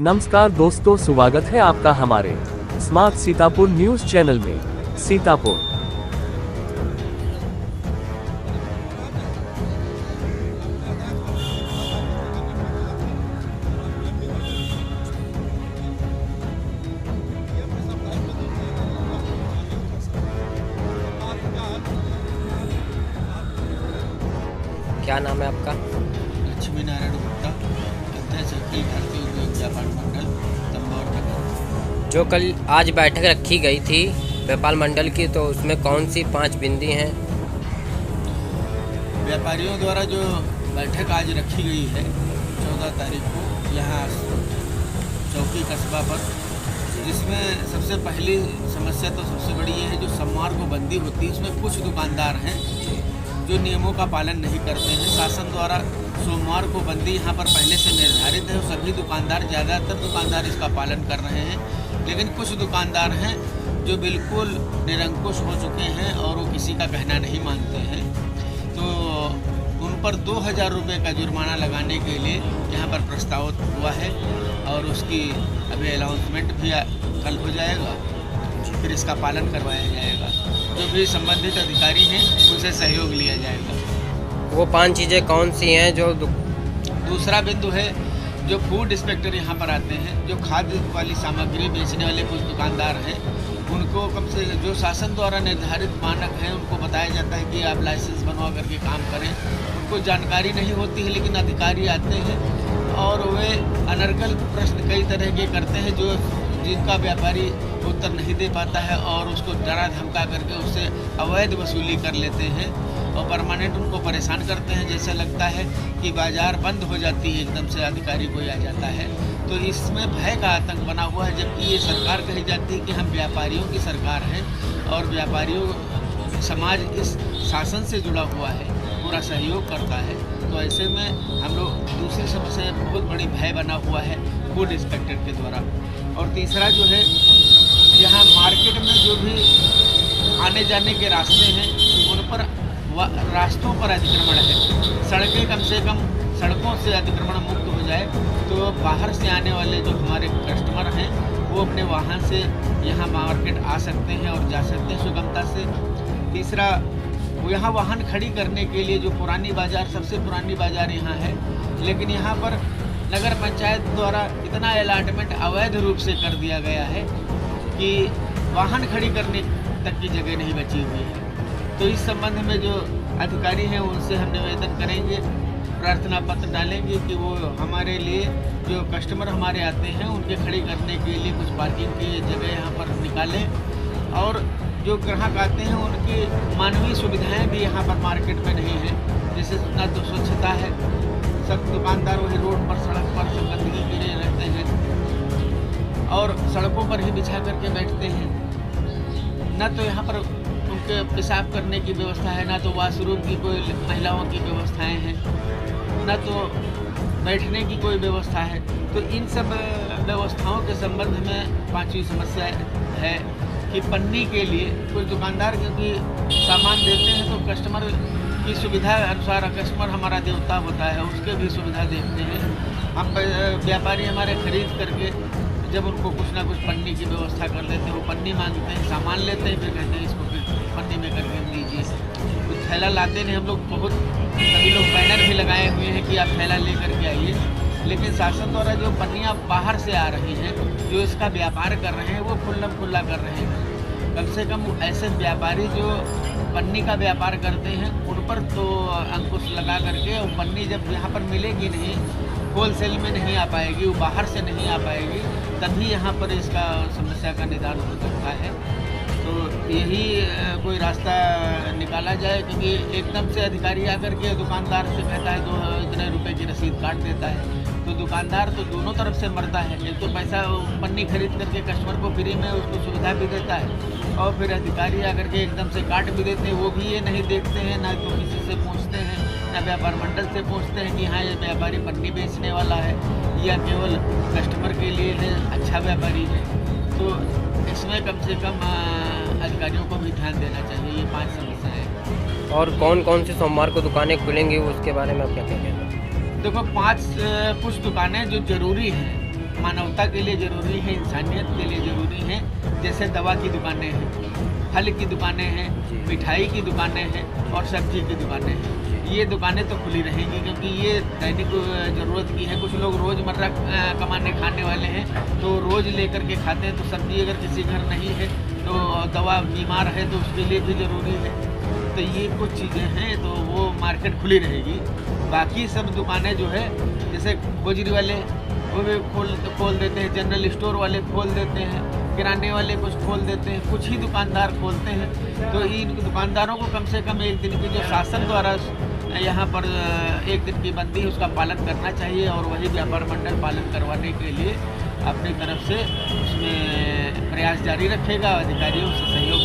नमस्कार दोस्तों, स्वागत है आपका हमारे स्मार्ट सीतापुर न्यूज चैनल में। सीतापुर क्या नाम है आपका? लक्ष्मी नारायण गुप्ता, अध्यक्ष अखिल भारतीय उद्योग व्यापार मंडल तंबौर नगर। जो कल आज बैठक रखी गई थी व्यापार मंडल की, तो उसमें कौन सी 5 बिंदी हैं? व्यापारियों द्वारा जो बैठक आज रखी गई है 14 तारीख को यहाँ चौकी कस्बा पर, जिसमें सबसे पहली समस्या तो सबसे बड़ी ये है जो सोमवार को बंदी होती है। इसमें कुछ दुकानदार हैं जो नियमों का पालन नहीं करते हैं। शासन द्वारा सोमवार को बंदी यहाँ पर पहले से निर्धारित है और सभी दुकानदार, ज़्यादातर दुकानदार इसका पालन कर रहे हैं। लेकिन कुछ दुकानदार हैं जो बिल्कुल निरंकुश हो चुके हैं और वो किसी का कहना नहीं मानते हैं, तो उन पर 2000 रुपये का जुर्माना लगाने के लिए यहाँ पर प्रस्ताव हुआ है और उसकी अभी अनाउंसमेंट भी कल हो जाएगा, फिर इसका पालन करवाया जाएगा। जो भी संबंधित अधिकारी हैं उनसे सहयोग लिया जाएगा। वो 5 चीज़ें कौन सी हैं? जो दूसरा बिंदु है जो फूड इंस्पेक्टर यहाँ पर आते हैं, जो खाद्य वाली सामग्री बेचने वाले कुछ दुकानदार हैं, उनको कम से जो शासन द्वारा निर्धारित मानक हैं उनको बताया जाता है कि आप लाइसेंस बनवा करके काम करें। उनको जानकारी नहीं होती है, लेकिन अधिकारी आते हैं और वे अनर्गल प्रश्न कई तरह के करते हैं जो जिनका व्यापारी उत्तर नहीं दे पाता है और उसको डरा धमका करके उससे अवैध वसूली कर लेते हैं और परमानेंट उनको परेशान करते हैं। जैसा लगता है कि बाज़ार बंद हो जाती है, एकदम से अधिकारी कोई आ जाता है, तो इसमें भय का आतंक बना हुआ है। जबकि ये सरकार कही जाती है कि हम व्यापारियों की सरकार हैं और व्यापारियों समाज इस शासन से जुड़ा हुआ है, पूरा सहयोग करता है, तो ऐसे में हम लोग दूसरी समस्या बहुत बड़ी भय बना हुआ है फूड इंस्पेक्टर के द्वारा। और तीसरा जो है, यहाँ मार्केट में जो भी आने जाने के रास्ते हैं उन पर रास्तों पर अतिक्रमण है। सड़कें कम से कम सड़कों से अतिक्रमण मुक्त हो जाए तो बाहर से आने वाले जो हमारे कस्टमर हैं वो अपने वाहन से यहाँ मार्केट आ सकते हैं और जा सकते हैं सुगमता से। तीसरा, यहाँ वाहन खड़ी करने के लिए जो पुरानी बाज़ार, सबसे पुरानी बाज़ार यहाँ है, लेकिन यहाँ पर नगर पंचायत द्वारा इतना अलॉटमेंट अवैध रूप से कर दिया गया है कि वाहन खड़ी करने तक की जगह नहीं बची हुई है। तो इस संबंध में जो अधिकारी हैं उनसे हम निवेदन करेंगे, प्रार्थना पत्र डालेंगे कि वो हमारे लिए जो कस्टमर हमारे आते हैं उनके खड़ी करने के लिए कुछ पार्किंग की जगह यहाँ पर निकालें और जो ग्राहक आते हैं उनकी मानवीय सुविधाएं भी यहाँ पर मार्केट में नहीं है। जैसे ना तो स्वच्छता है, सब दुकानदार वही रोड पर, सड़क पर सब गंदगी गिरे रहते हैं और सड़कों पर ही बिछा करके बैठते हैं। न तो यहाँ पर उनके पेशाब करने की व्यवस्था है, ना तो वॉशरूम की कोई महिलाओं की व्यवस्थाएं हैं, न तो बैठने की कोई व्यवस्था है। तो इन सब व्यवस्थाओं के संबंध में 5वीं समस्या है कि पन्नी के लिए कुछ दुकानदार क्योंकि सामान देते हैं तो कस्टमर की सुविधा अनुसार, कस्टमर हमारा देवता होता है, उसके भी सुविधा देखते हैं। हम व्यापारी हमारे खरीद करके जब उनको कुछ ना कुछ पन्नी की व्यवस्था कर देते हैं, वो पन्नी मांगते हैं, सामान लेते हैं, फिर कहते हैं इसको फिर पन्नी में करके दीजिए। कुछ थैला लाते नहीं, हम लोग बहुत सभी लोग बैनर भी लगाए हुए हैं कि आप थैला ले करके आइए, लेकिन शासन द्वारा जो पन्नियाँ बाहर से आ रही हैं, जो इसका व्यापार कर रहे हैं, वो खुल्लम खुल्ला कर रहे हैं। कम से कम ऐसे व्यापारी जो पन्नी का व्यापार करते हैं उन पर तो अंकुश लगा करके, और पन्नी जब यहाँ पर मिलेगी नहीं, होलसेल में नहीं आ पाएगी, वो बाहर से नहीं आ पाएगी, तभी यहाँ पर इसका समस्या का निदान हो सकता है। तो यही कोई रास्ता निकाला जाए, क्योंकि एकदम से अधिकारी आकर के दुकानदार से कहता है 2 इतने रुपए की रसीद काट देता है, तो दुकानदार तो दोनों तरफ से मरता है। एक तो पैसा पन्नी खरीद करके कस्टमर को फ्री में उसको सुविधा भी देता है और फिर अधिकारी आकर के एकदम से काट भी देते हैं। वो भी ये नहीं देखते हैं, ना तो किसी से पूछते हैं, ना व्यापार मंडल से पूछते हैं कि हाँ ये व्यापारी पन्नी बेचने वाला है या केवल कस्टमर के लिए है, अच्छा व्यापारी है। तो इसमें कम से कम अधिकारियों को भी ध्यान देना चाहिए। ये 5 समस्याएँ हैं। और कौन कौन सी सोमवार को दुकानें खुलेंगी उसके बारे में आप क्या कहेंगे? देखो, 5 कुछ दुकानें जो ज़रूरी हैं मानवता के लिए ज़रूरी है, इंसानियत के लिए ज़रूरी है। जैसे दवा की दुकानें हैं, फल की दुकानें हैं, मिठाई की दुकानें हैं और सब्जी की दुकानें हैं। ये दुकानें तो खुली रहेंगी क्योंकि ये दैनिक ज़रूरत की है। कुछ लोग रोज़मर्रा कमाने खाने वाले हैं तो रोज़ लेकर के खाते हैं। तो सब्जी अगर किसी घर नहीं है तो दवा बीमार है तो उसके लिए भी ज़रूरी है। तो ये कुछ चीज़ें हैं तो वो मार्केट खुली रहेगी। बाकी सब दुकानें जो है जैसे होजरी वाले वो भी खोल देते हैं, जनरल स्टोर वाले खोल देते हैं, किराने वाले कुछ खोल देते हैं, कुछ ही दुकानदार खोलते हैं। तो इन दुकानदारों को कम से कम एक दिन की जो शासन द्वारा यहाँ पर एक दिन की बंदी है उसका पालन करना चाहिए और वही व्यापार मंडल पालन करवाने के लिए अपनी तरफ से उसमें प्रयास जारी रखेगा, अधिकारियों से सहयोग